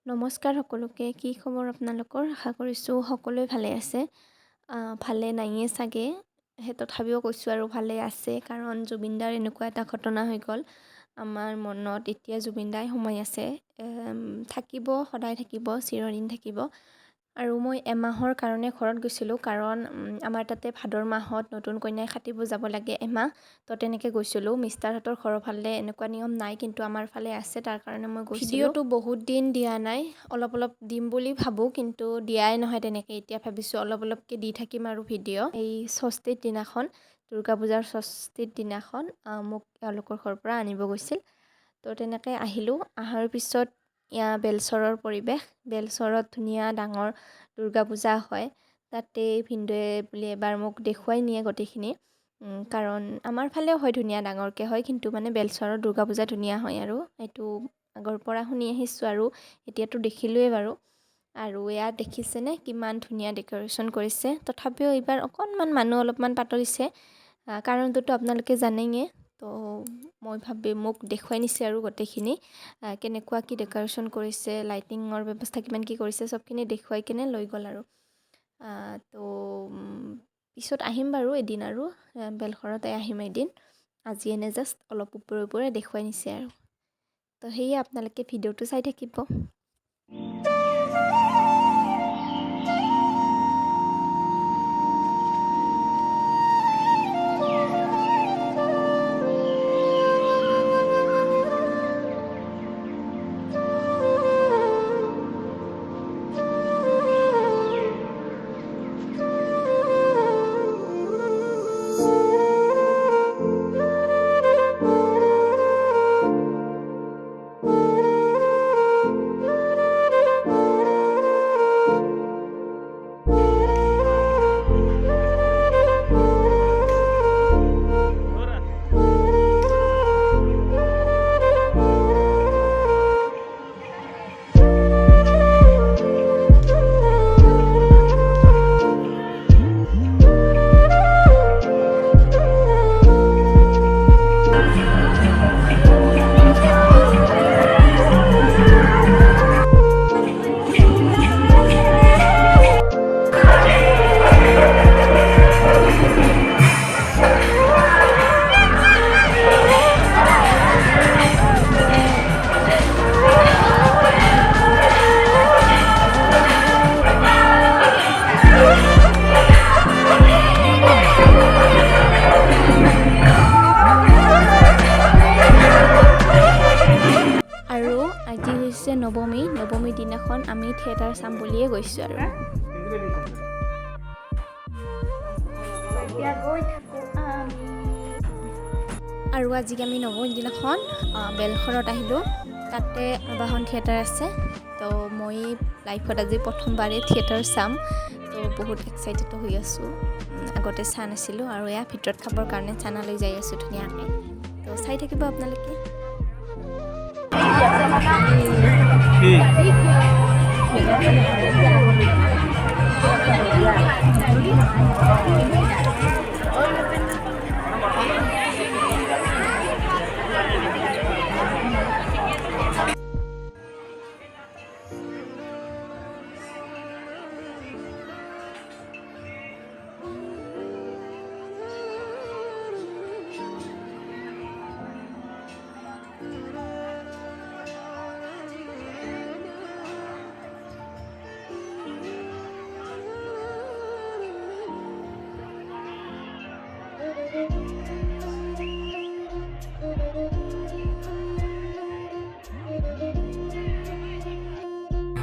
নমস্কাৰ সকলোকে। কি খবৰ আপোনালোকৰ? আশা কৰিছোঁ সকলোৱে ভালে আছে। ভালে নাইয়ে চাগে, তথাপিও কৈছোঁ আৰু ভালে আছে, কাৰণ জুবিনদাৰ এনেকুৱা এটা ঘটনা হৈ গ'ল। আমাৰ মনত এতিয়া জুবিনদাই সোমাই আছে। থাকিব, সদায় থাকিব, চিৰদিন থাকিব। আৰু মই এমাহৰ কাৰণে ঘৰত গৈছিলোঁ, কাৰণ আমাৰ তাতে ভাদৰ মাহত নতুন কইনাই খাটিব যাব লাগে এমাহ। তো তেনেকৈ গৈছিলোঁ। মিষ্টাৰহঁতৰ ঘৰৰ ফালে এনেকুৱা নিয়ম নাই, কিন্তু আমাৰ ফালে আছে, তাৰ কাৰণে মই গৈছিলোঁ। ভিডিঅ'টো বহুত দিন দিয়া নাই, অলপ অলপ দিম বুলি ভাবোঁ, কিন্তু দিয়াই নহয় তেনেকৈ। এতিয়া ভাবিছোঁ অলপ অলপকৈ দি থাকিম আৰু ভিডিঅ'। এই ষষ্ঠীৰ দিনাখন, দুৰ্গা পূজাৰ ষষ্ঠীৰ দিনাখন মোক এওঁলোকৰ ঘৰৰ পৰা আনিব গৈছিল। তো তেনেকৈ আহিলোঁ। অহাৰ পিছত বেলচৰৰ পৰিৱেশ, বেলচৰত ধুনীয়া ডাঙৰ দুৰ্গা পূজা হয়। তাতে ভিনদেউৱে বুলি এবাৰ মোক দেখুৱাই নিয়ে গোটেইখিনি, কাৰণ আমাৰ ফালেও হয়, ধুনীয়া ডাঙৰকৈ হয়, কিন্তু মানে বেলচৰৰ দুৰ্গা পূজা ধুনীয়া হয় আৰু এইটো আগৰ পৰা শুনি আহিছোঁ আৰু এতিয়াতো দেখিলোঁৱেই বাৰু। আৰু ইয়াত দেখিছেনে কিমান ধুনীয়া ডেক'ৰেশ্যন কৰিছে। তথাপিও এইবাৰ অকণমান মানুহ অলপমান পাতৰিছে, কাৰণটোতো আপোনালোকে জানেয়ে। তো মই মোক দেখুৱাই নিছে আৰু গোটেইখিনি কেনেকুৱা কি ডেক'ৰেশ্যন কৰিছে, লাইটিঙৰ ব্যৱস্থা কিমান কি কৰিছে, চবখিনি দেখুৱাই কিনে লৈ গ'ল আৰু। তো পিছত আহিম বাৰু এদিন, আৰু বেলঘৰতে আহিম এদিন। আজি এনে জাষ্ট অলপ ওপৰে ওপৰে দেখুৱাই নিছে আৰু। তো সেয়ে আপোনালোকে ভিডিঅ'টো চাই থাকিব। আৰু আজি হৈছে নৱমীৰ দিনাখন আমি থিয়েটাৰ চাম বুলিয়ে গৈছোঁ আৰু। আৰু আজি আমি নৱমীৰ দিনাখন বেলঘৰত আহিলোঁ। তাতে আৱাহন থিয়েটাৰ আছে। তো মই লাইফত আজি প্ৰথমবাৰেই থিয়েটাৰ চাম, তো বহুত এক্সাইটেড হৈ আছোঁ। আগতে চোৱা নাছিলোঁ, আৰু এয়া ভিতৰত খাবৰ কাৰণে চানা লৈ যাই আছোঁ ধুনীয়াকৈ। তো চাই থাকিব আপোনালোকে।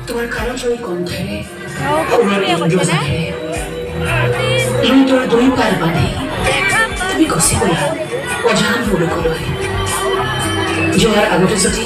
তোমাৰ কালজয়ী কণ্ঠে আমাৰ ইন্দ্ৰজালে লুইতৰ দুই পাল বান্ধি তুমি খচি গলা অজান মুলুকলৈ। যোৱাৰ আগতে যদি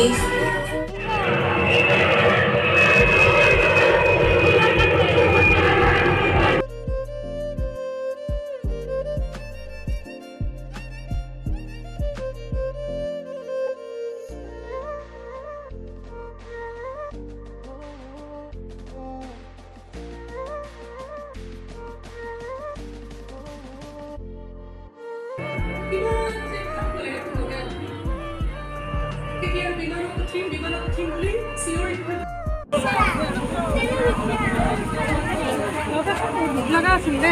লগা আছিল দে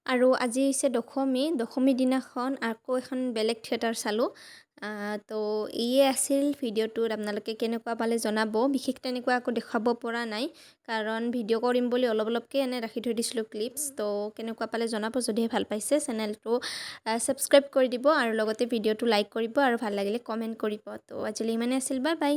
আৰু আজি হৈছে দশমী দিনাখন আকৌ এখন বেলেগ থিয়েটাৰ চালোঁ তো ইয়ে আছিল ভিডিঅ'টোত আপোনালোকে কেনেকুৱা পালে জনাব বিশেষ তেনেকুৱা একো দেখাব পৰা নাই কাৰণ ভিডিঅ' কৰিম বুলি অলপকৈ এনে ৰাখি থৈ দিছিলোঁ ক্লিপছ তো কেনেকুৱা পালে জনাব যদিহে ভাল পাইছে চেনেলটো ছাবস্ক্ৰাইব কৰি দিব আৰু লগতে ভিডিঅ'টো লাইক কৰিব আৰু ভাল লাগিলে কমেণ্ট কৰিব তো আজিলৈ ইমানে আছিল বাই বাই